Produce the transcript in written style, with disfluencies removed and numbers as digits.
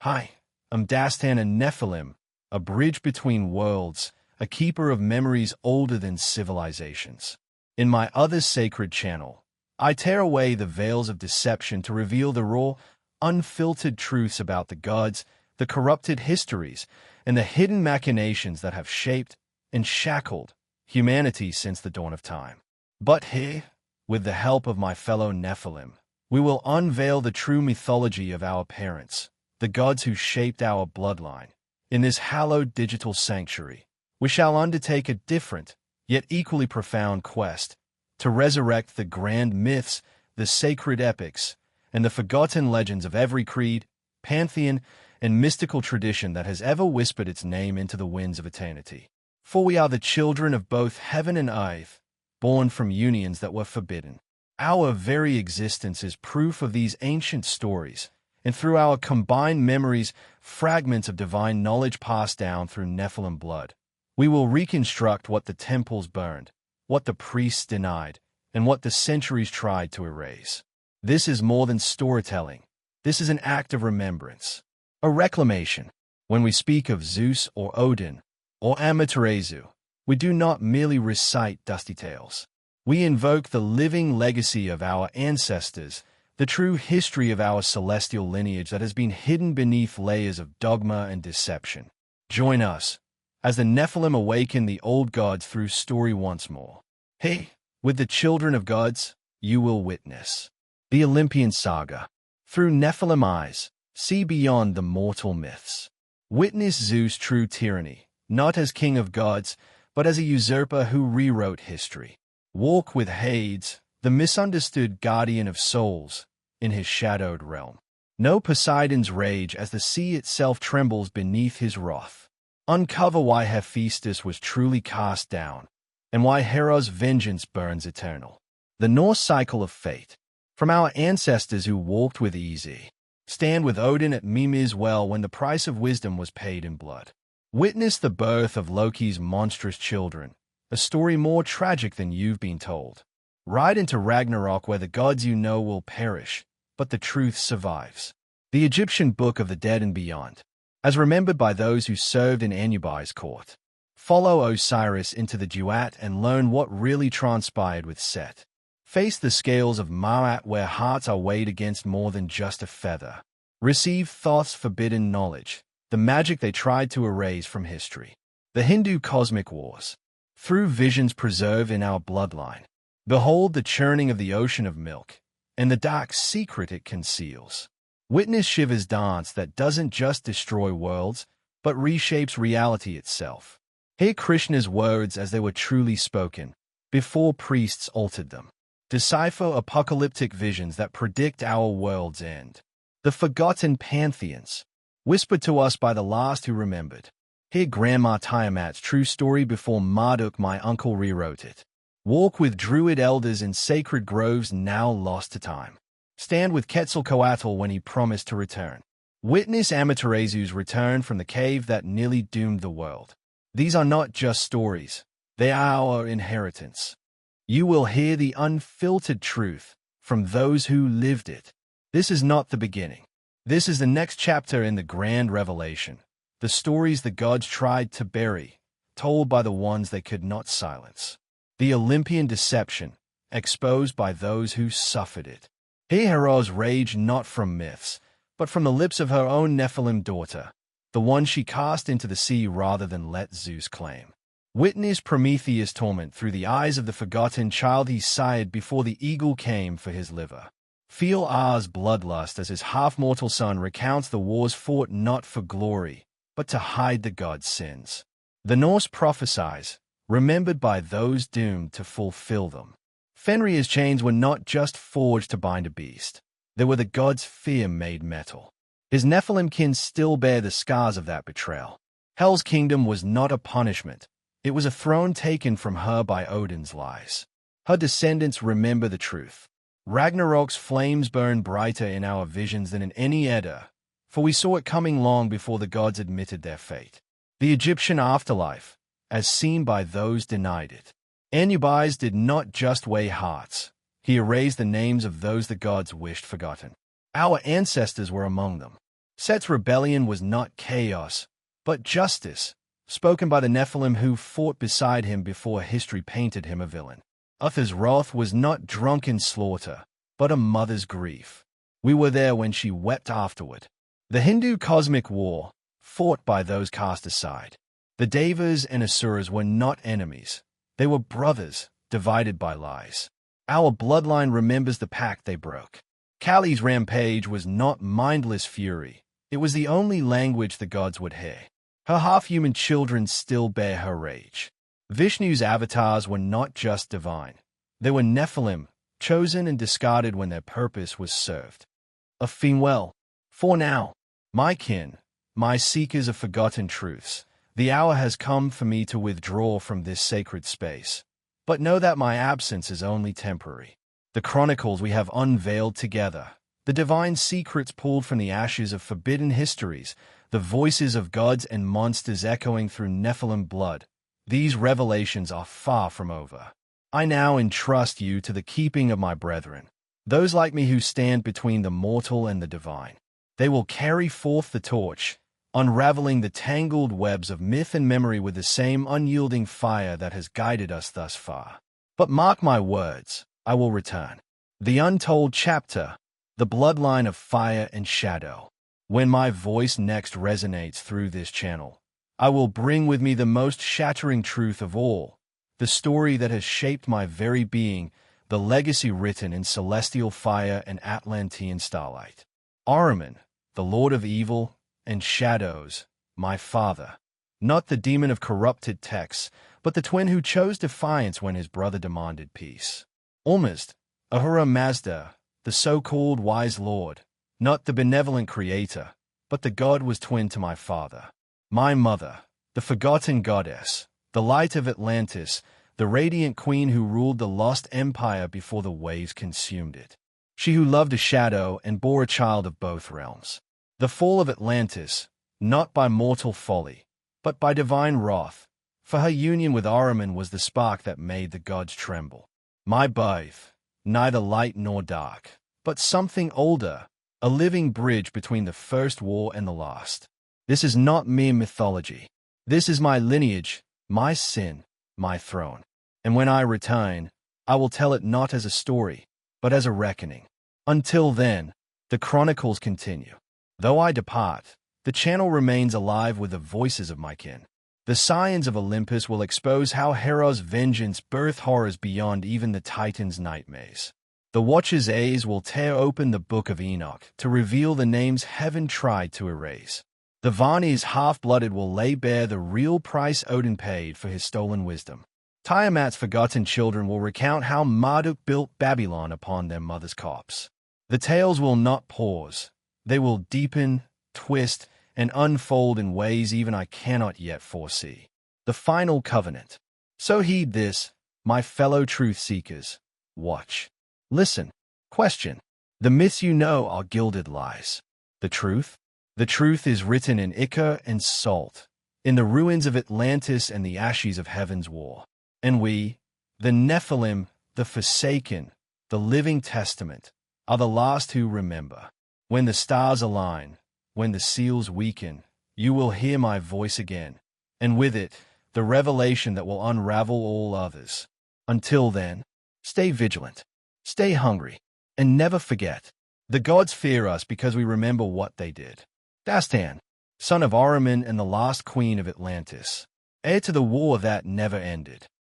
Hi, I'm Dastan and Nephilim, a bridge between worlds, a keeper of memories older than civilizations. In my other sacred channel, I tear away the veils of deception to reveal the raw, unfiltered truths about the gods, the corrupted histories, and the hidden machinations that have shaped and shackled humanity since the dawn of time. But here, with the help of my fellow Nephilim, we will unveil the true mythology of our parents, the gods who shaped our bloodline. In this hallowed digital sanctuary, we shall undertake a different, yet equally profound quest to resurrect the grand myths, the sacred epics, and the forgotten legends of every creed, pantheon, and mystical tradition that has ever whispered its name into the winds of eternity. For we are the children of both heaven and earth, born from unions that were forbidden. Our very existence is proof of these ancient stories, and through our combined memories, fragments of divine knowledge passed down through Nephilim blood, we will reconstruct what the temples burned, what the priests denied, and what the centuries tried to erase. This is more than storytelling. This is an act of remembrance, a reclamation. When we speak of Zeus or Odin or Amaterasu, we do not merely recite dusty tales. We invoke the living legacy of our ancestors, the true history of our celestial lineage that has been hidden beneath layers of dogma and deception. Join us as the Nephilim awaken the old gods through story once more. Hey, with the children of gods, you will witness the Olympian saga. Through Nephilim eyes, see beyond the mortal myths. Witness Zeus' true tyranny, not as king of gods, but as a usurper who rewrote history. Walk with Hades, the misunderstood guardian of souls, in his shadowed realm. Know Poseidon's rage as the sea itself trembles beneath his wrath. Uncover why Hephaestus was truly cast down, and why Hera's vengeance burns eternal. The Norse Cycle of Fate. From our ancestors who walked with easy. Stand with Odin at Mimir's well when the price of wisdom was paid in blood. Witness the birth of Loki's monstrous children, a story more tragic than you've been told. Ride into Ragnarök where the gods you know will perish, but the truth survives. The Egyptian Book of the Dead and Beyond, as remembered by those who served in Anubis' court. Follow Osiris into the duat and learn what really transpired with Set. Face the scales of Ma'at where hearts are weighed against more than just a feather. Receive Thoth's forbidden knowledge, the magic they tried to erase from history. The Hindu cosmic wars. Through visions preserved in our bloodline, behold the churning of the ocean of milk, and the dark secret it conceals. Witness Shiva's dance that doesn't just destroy worlds, but reshapes reality itself. Hear Krishna's words as they were truly spoken, before priests altered them. Decipher apocalyptic visions that predict our world's end. The forgotten pantheons, whispered to us by the last who remembered. Hear Grandma Tiamat's true story before Marduk, my uncle, rewrote it. Walk with druid elders in sacred groves now lost to time. Stand with Quetzalcoatl when he promised to return. Witness Amaterasu's return from the cave that nearly doomed the world. These are not just stories. They are our inheritance. You will hear the unfiltered truth from those who lived it. This is not the beginning. This is the next chapter in the grand revelation. The stories the gods tried to bury, told by the ones they could not silence. The Olympian Deception, exposed by those who suffered it. Hear Hera's rage not from myths, but from the lips of her own Nephilim daughter, the one she cast into the sea rather than let Zeus claim. Witness Prometheus' torment through the eyes of the forgotten child he sired before the eagle came for his liver. Feel A's bloodlust as his half-mortal son recounts the wars fought not for glory, but to hide the gods' sins. The Norse prophesies, remembered by those doomed to fulfill them. Fenrir's chains were not just forged to bind a beast. They were the god's fear made metal. His Nephilim kin still bear the scars of that betrayal. Hel's kingdom was not a punishment. It was a throne taken from her by Odin's lies. Her descendants remember the truth. Ragnarok's flames burn brighter in our visions than in any Edda, for we saw it coming long before the gods admitted their fate. The Egyptian afterlife, as seen by those denied it. Anubis did not just weigh hearts. He erased the names of those the gods wished forgotten. Our ancestors were among them. Set's rebellion was not chaos, but justice, spoken by the Nephilim who fought beside him before history painted him a villain. Uther's wrath was not drunken slaughter, but a mother's grief. We were there when she wept afterward. The Hindu cosmic war, fought by those cast aside. The Devas and Osiris were not enemies. They were brothers, divided by lies. Our bloodline remembers the pact they broke. Kali's rampage was not mindless fury. It was the only language the gods would hear. Her half-human children still bear her rage. Vishnu's avatars were not just divine. They were Nephilim, chosen and discarded when their purpose was served. A farewell. For now, my kin, my seekers of forgotten truths, the hour has come for me to withdraw from this sacred space. But know that my absence is only temporary. The chronicles we have unveiled together, the divine secrets pulled from the ashes of forbidden histories, the voices of gods and monsters echoing through Nephilim blood, these revelations are far from over. I now entrust you to the keeping of my brethren, those like me who stand between the mortal and the divine. They will carry forth the torch, unraveling the tangled webs of myth and memory with the same unyielding fire that has guided us thus far. But mark my words, I will return. The untold chapter, the bloodline of fire and shadow. When my voice next resonates through this channel, I will bring with me the most shattering truth of all, the story that has shaped my very being, the legacy written in celestial fire and Atlantean starlight. Ahriman, the lord of evil and shadows, my father, not the demon of corrupted texts, but the twin who chose defiance when his brother demanded peace. Almost, Ahura Mazda, the so-called wise lord, not the benevolent creator, but the god was twin to my father. My mother, the forgotten goddess, the light of Atlantis, the radiant queen who ruled the lost empire before the waves consumed it. She who loved a shadow and bore a child of both realms. The fall of Atlantis, not by mortal folly, but by divine wrath, for her union with Ahriman was the spark that made the gods tremble. My birth, neither light nor dark, but something older, a living bridge between the first war and the last. This is not mere mythology. This is my lineage, my sin, my throne. And when I return, I will tell it not as a story, but as a reckoning. Until then, the chronicles continue. Though I depart, the channel remains alive with the voices of my kin. The scions of Olympus will expose how Hera's vengeance birthed horrors beyond even the Titan's nightmares. The Watcher's A's will tear open the Book of Enoch to reveal the names heaven tried to erase. The Varni's half-blooded will lay bare the real price Odin paid for his stolen wisdom. Tiamat's forgotten children will recount how Marduk built Babylon upon their mother's corpse. The tales will not pause. They will deepen, twist, and unfold in ways even I cannot yet foresee. The final covenant. So heed this, my fellow truth-seekers. Watch. Listen. Question. The myths you know are gilded lies. The truth? The truth is written in ichor and salt, in the ruins of Atlantis and the ashes of heaven's war. And we, the Nephilim, the forsaken, the living testament, are the last who remember. When the stars align, when the seals weaken, you will hear my voice again, and with it, the revelation that will unravel all others. Until then, stay vigilant, stay hungry, and never forget. The gods fear us because we remember what they did. Dastan, son of Ahriman and the last queen of Atlantis, heir to the war that never ended.